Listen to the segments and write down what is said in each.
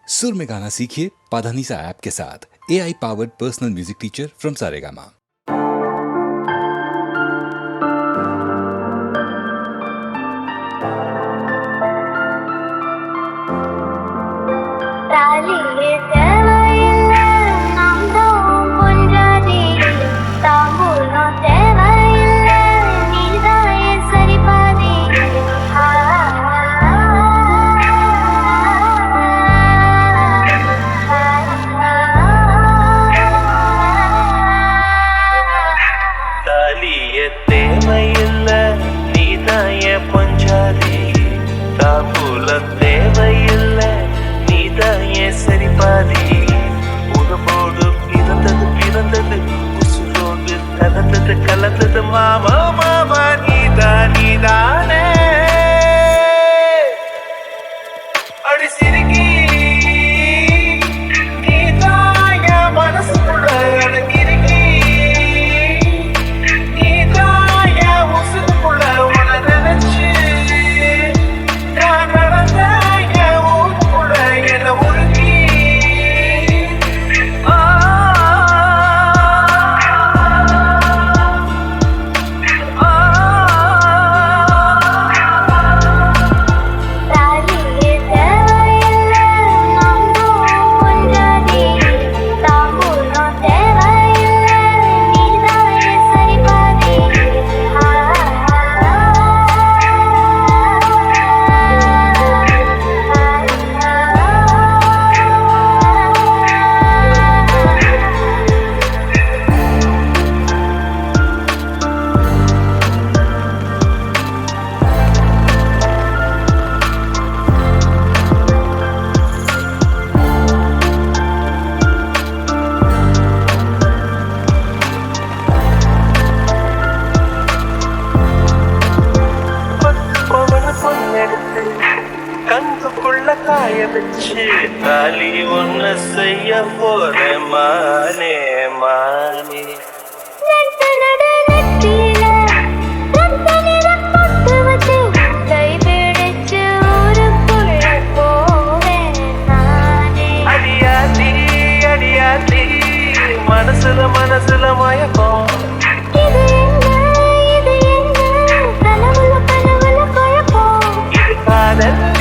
सुर में गाना सीखिए पाधानीसा ऐप के साथ। AI powered personal music teacher from Saregama. கலந்தது மாமா மாமா நீதானே அடி சிரிக்கி நீதான் என் மனசுக்குள்ள அடங்கிருக்கி நீதான் என் உசுக்குள்ள உன நினைச்சு நான் நடந்த என் ஊருக்குள்ள என்ன உருக்கி கண்ணுக்குள்ள காய வச்சு தாலி ஒண்ணு செய்ய போறேன் மானே மானே அடியாத்தி அடியாத்தி மனசுல மயக்கம் காதல்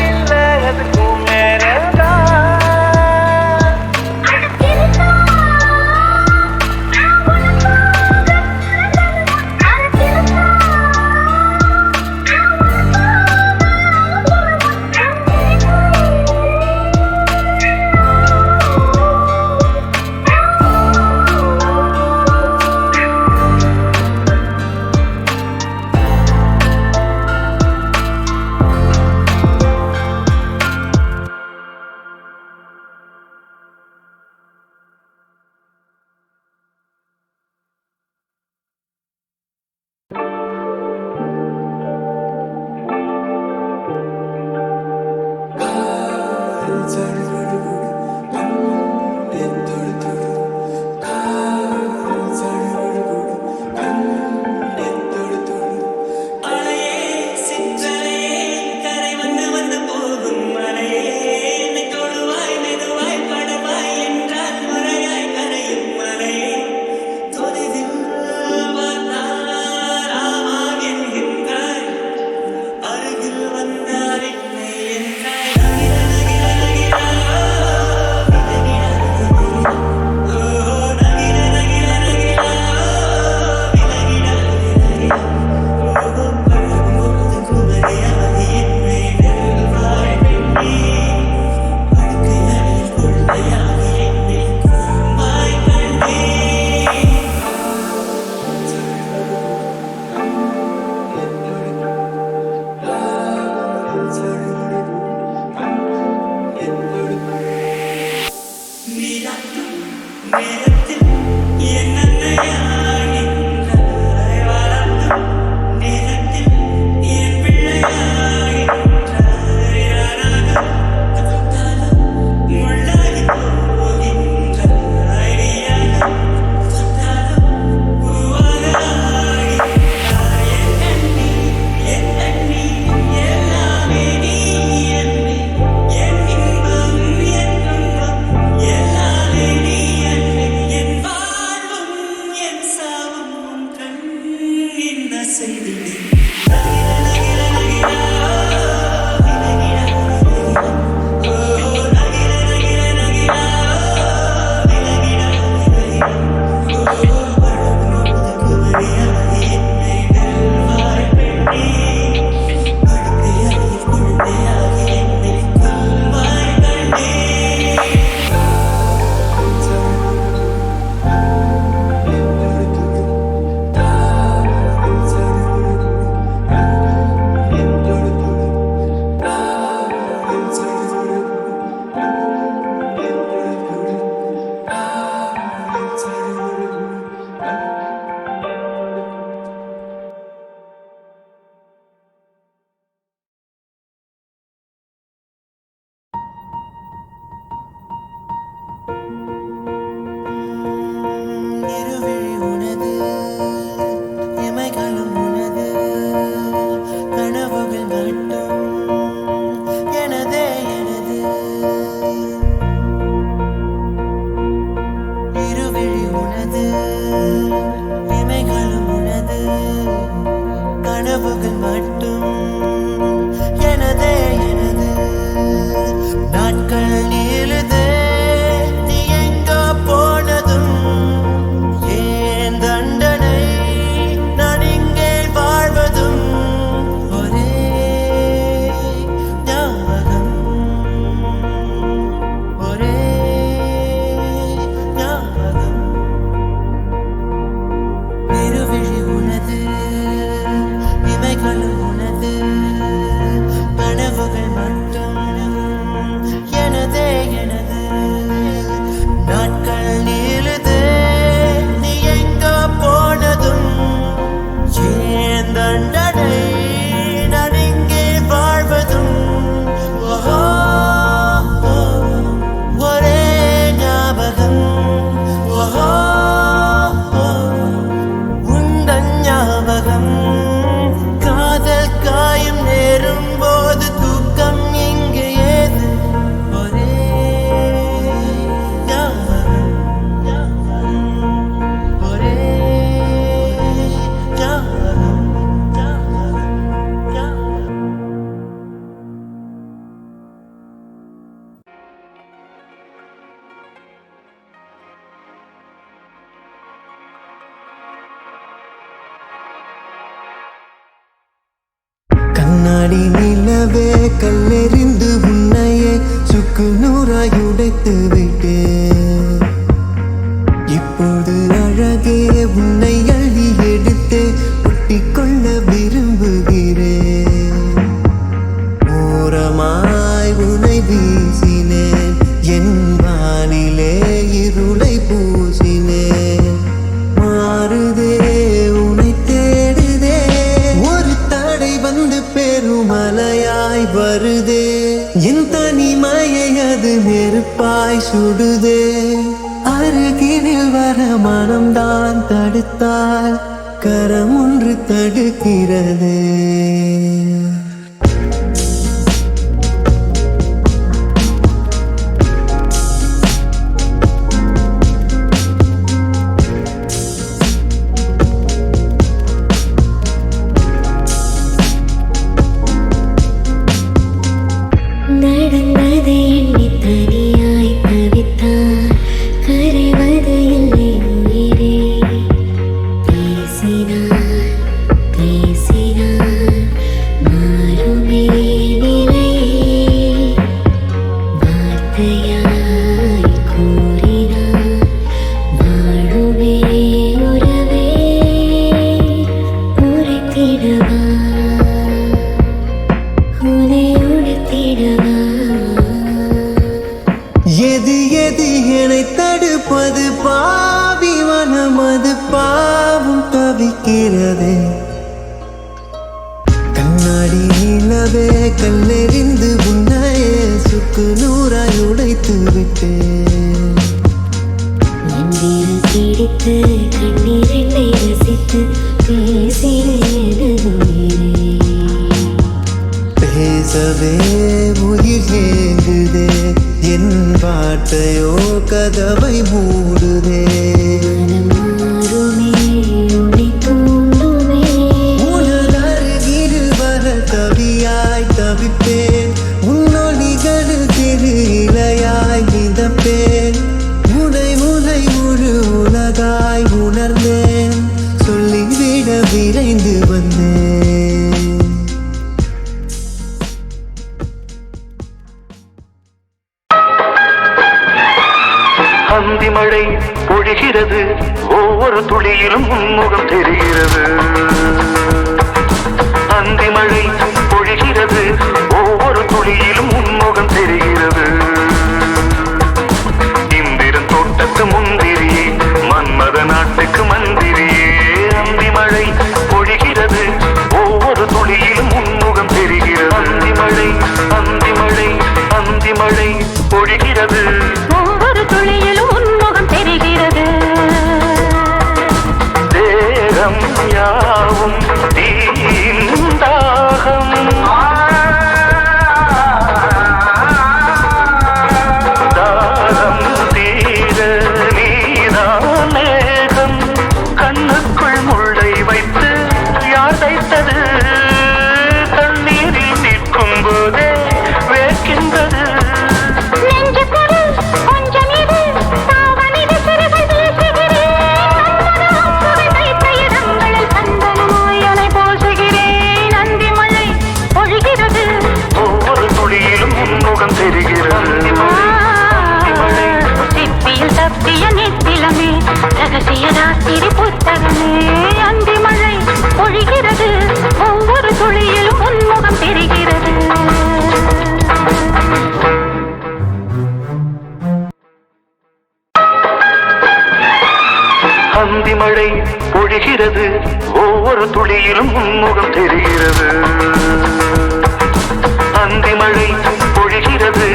உடைத்து விட்டேன். இப்போது அழகே உன்னை அள்ளி எடுத்து ஒட்டிக்கொள்ள விரும்புகிறேன். ஓரமாய் உன்னை வீசினேன், என் வானிலே இருளை பூசினேன். மாறுதே உன்னை தேடுதே, ஒரு தடை வந்து பெருமலையாய் வருதே. என் தனிமையை அது நெருப்பாய் சுடுதே. அருகினில் வர மனம்தான் தடுத்தால் கரம் ஒன்று தடுக்கிறது. நடந்ததை எண்ணி தனியாய் தவித்தார், கரைவது இல்லை உயிரே. பேசினார் பேசினார் மாறுமே நிலை, வார்த்தையாய் கூறினார் வாழுமே உறவே. உரைத்திடவா உனை உணர்த்திடவா, எது எது என்னை தடுப்பது? பாவி மனம் அது பாவம் தவிக்கிறதே. கண்ணாடி நிலவே கல்லெறிந்து உன்னையே சுக்கு நூறாய் உடைத்து விட்டேன். மந்திரம் பிடித்து கண்ணீரை ரசித்து பேசினேன் உயிரே. பேசவே உயிர் ஏங்குதே, என் வார்த்தையோ கதவை மூடுதே. மனம் மாறுமே உன்னை தூண்டுமே, உனது அருகில் வர தவியாய் தவிப்பேன். உன்னொலிகளில் திரு இலையாய் மிதப்பேன். உனை உனை முழு உலகாய் உணர்ந்தேன், சொல்லிவிட விரைந்து வந்தேன். அந்தி மழை பொழிகிறது, ஒவ்வொரு துளியிலும் உன்முகம் தெரிகிறது. அந்தி மழை பொழிகிறது, ஒவ்வொரு துளியிலும் உன்முகம் தெரிகிறது. இந்திரன் தோட்டத்து முந்திரியே, மன்மத நாட்டுக்கு மந்திரியே. அந்தி மழை பொழிகிறது, ஒவ்வொரு துளியிலும் உன்முகம் தெரிகிறது. அந்தி மழை அந்தி மழை அந்தி மழை பொழிகிறது, ஒவ்வொரு துளியிலும் உன்முகம் தெரிகிறது. தேகம் யாவும் தீந்தாகம், தாகம் தீர நீதான் மேகம். கண்ணுக்குள் முள்ளை வைத்து யார் தைத்தது? தண்ணீரில் நிற்கும் போதே வேர்க்கின்றது. நெஞ்சுக்குள் கொஞ்சம் இது, தாவணிது சிறுகள் வீசுகிறேன். சுவை வைத்த இடங்களில் சந்தனமாய் அலை போசுகிறேன். அந்தி மழை பொழிகிறது, ஒவ்வொரு துளியிலும் உன்முகம் தெரிகிறது. சிப்பியில் தப்பிய நித்திலமே, ரகசிய ராத்திரி புத்தகமே. அந்தி மழை பொழிகிறது, ஒவ்வொரு துளியிலும் உன்முகம் தெரிகிறது. அந்தி மழை பொழிகிறது, ஒவ்வொரு துளியிலும் உன்முகம் தெரிகிறது. அந்தி மழை பொழிகிறது,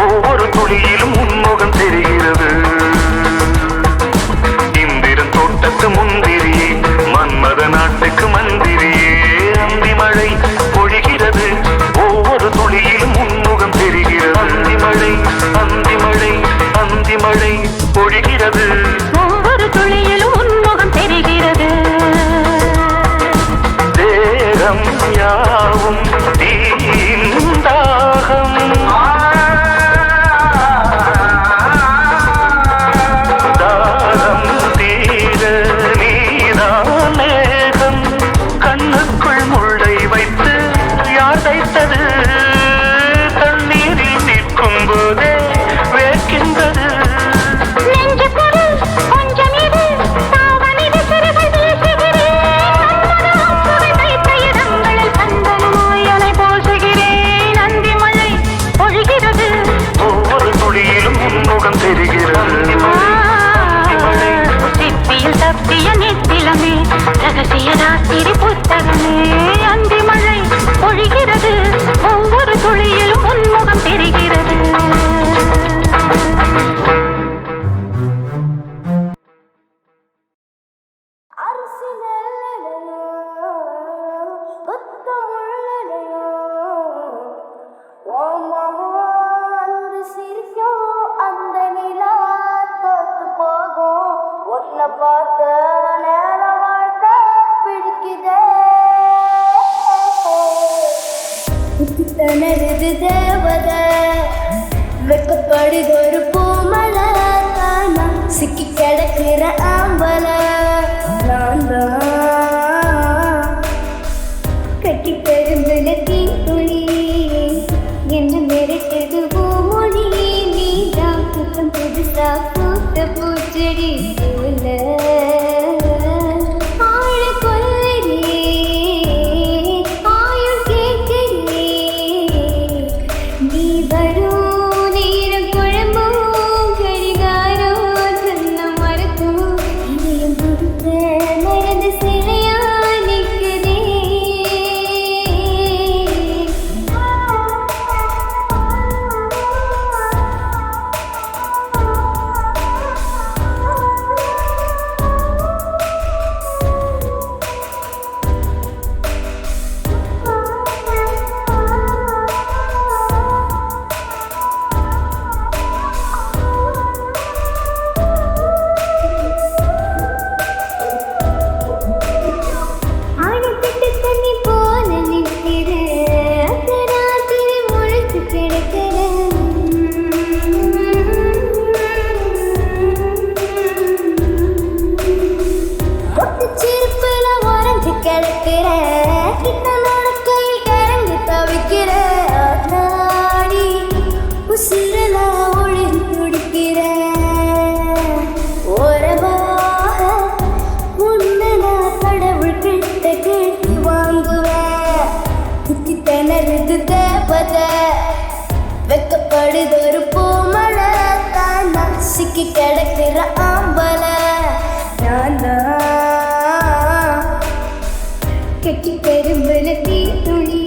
ஒவ்வொரு துளியிலும் உன்முகம் தெரிகிறது. இந்திரன் தோட்டத்து முந்திரியே, மன்மத நாட்டுக்கு மந்திரியே. அந்தி மழை பொழிகிறது, ஒவ்வொரு துளியிலும் உன்முகம் தெரிகிறது. அந்தி மழை அந்தி மழை அந்தி மழை பொழிகிறது, ஒவ்வொரு துளியிலும் உன்முகம் தெரிகிறது. தேகம் யாவும் தீந்தாகம், சிக்கி கிடக்குற ஆம்பல நான் தான் கெட்டி பெரும்புல தீ துளி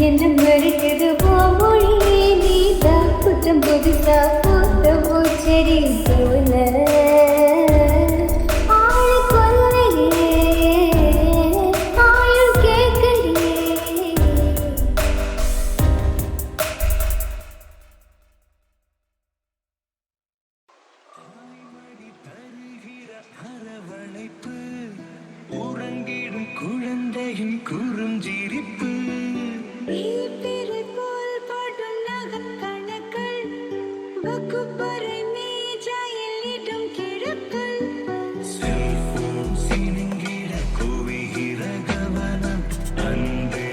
என்ன மறுக்குது மொழி நீதான் புத்தம் புதுசா பூத்த பூச்செடி போல ஆளு கொல்லையே ஆயுள் கேட்கலையே அரவணைப்பு உறங்கிடும் குழந்தையின் குறுஞ்சிரிப்பு போல் படும் நகக்கணக்கள் வகுப்பறை மேஜையில் இடும் கிழக்கள் செல்போன் சினுங்கிட குவிகிற கவனம் அன்பே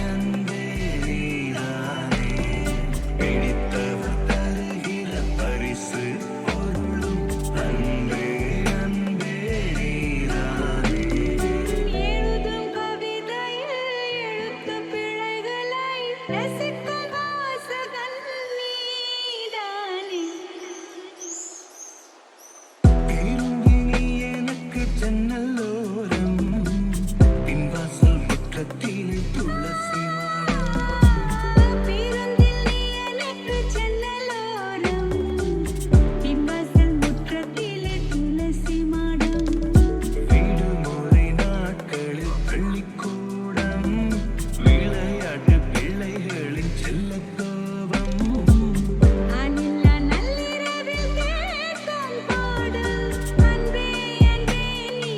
அன்பே நீதானே பிடித்தவர் தருகிற பரிசு பொருளும் அன்பே அன்பே நீதானே எழுதும் கவிதையில் எழுத்து பிழைகளை ரசிக்கும் வாசகன் நீதானே திரும்பி நீ எனக்கு ஜன்னலோரம் பின்வாசல் முற்றத்திலே துளசி மாடம் பேருந்தில் நீ எனக்கு ஜன்னலோரம் பின்வாசல் முற்றத்திலே துளசி மாடம் விடுமுறை நாட்களில் பள்ளிக்கூடம் விளையாட்டு பிள்ளைகளின் செல்லக்கோபம் அணில்லா நள்ளிரவில் கேட்கும் பாடல் அன்பே அன்பே நீ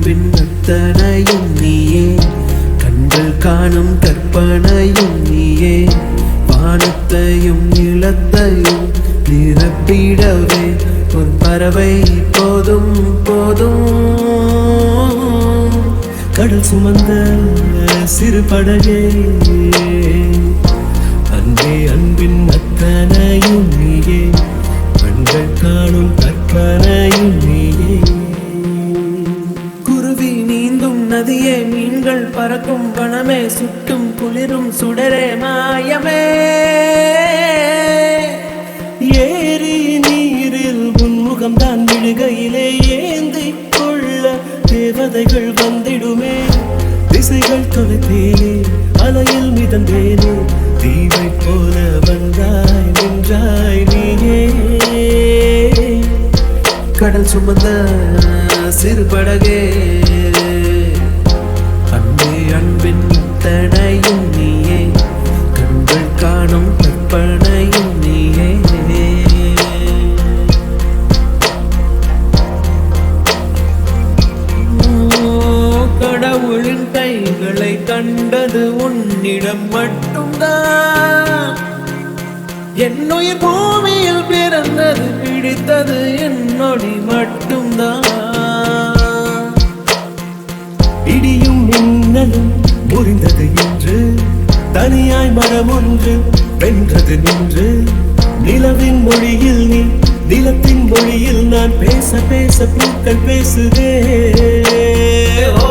அன்பின் அத்தனையும் நீயே, கண்கள் காணும் கற்பனையும் நீயே, வானத்தையும் நிலத்தையும் நிரப்பிடவே ஒரு பறவை போதும் போதும். கடல் சுமந்த சிறு படகே, அன்பே அன்பின் அத்தனையும் நீயே, கண்கள் காணும் கற்பனையும் நீயே. குருவி நீந்தும் நதியே, மீன்கள் பறக்கும் வனமே, சுட்டும் குளிரும் சுடரே மாயமே. ஏரி நீரில் உன்முகம்தான் விழுகையிலே ஏந்தி கொள்ள தேவதைகள் வந்திடுமே. திசைகள் தொலைத்தேனே, அலையில் மிதந்தேனே, தீவை போல வந்தாய் நின்றாய் நீயே. கடல் சுமந்த சிறு படகே, அன்பே அன்பின் தடையும் நீயே, கண்கள் காணும் கற்பனையும் நீயே. கடவுளின் கைகளை கண்டது உன்னிடம் மட்டும்தான். என்னுயிர் பூமியில் பிறந்தது பிடித்தது என்னொடி மட்டும்தான். இடியும் மின்னலும் முறிந்தது என்று, தனியாய் மரம் ஒன்று வென்றது நின்று. நிலவின் மொழியில் நீ, நிலத்தின் மொழியில் நான், பேச பேச பூக்கள் பேசுதே. ஓ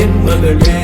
என் மகளே.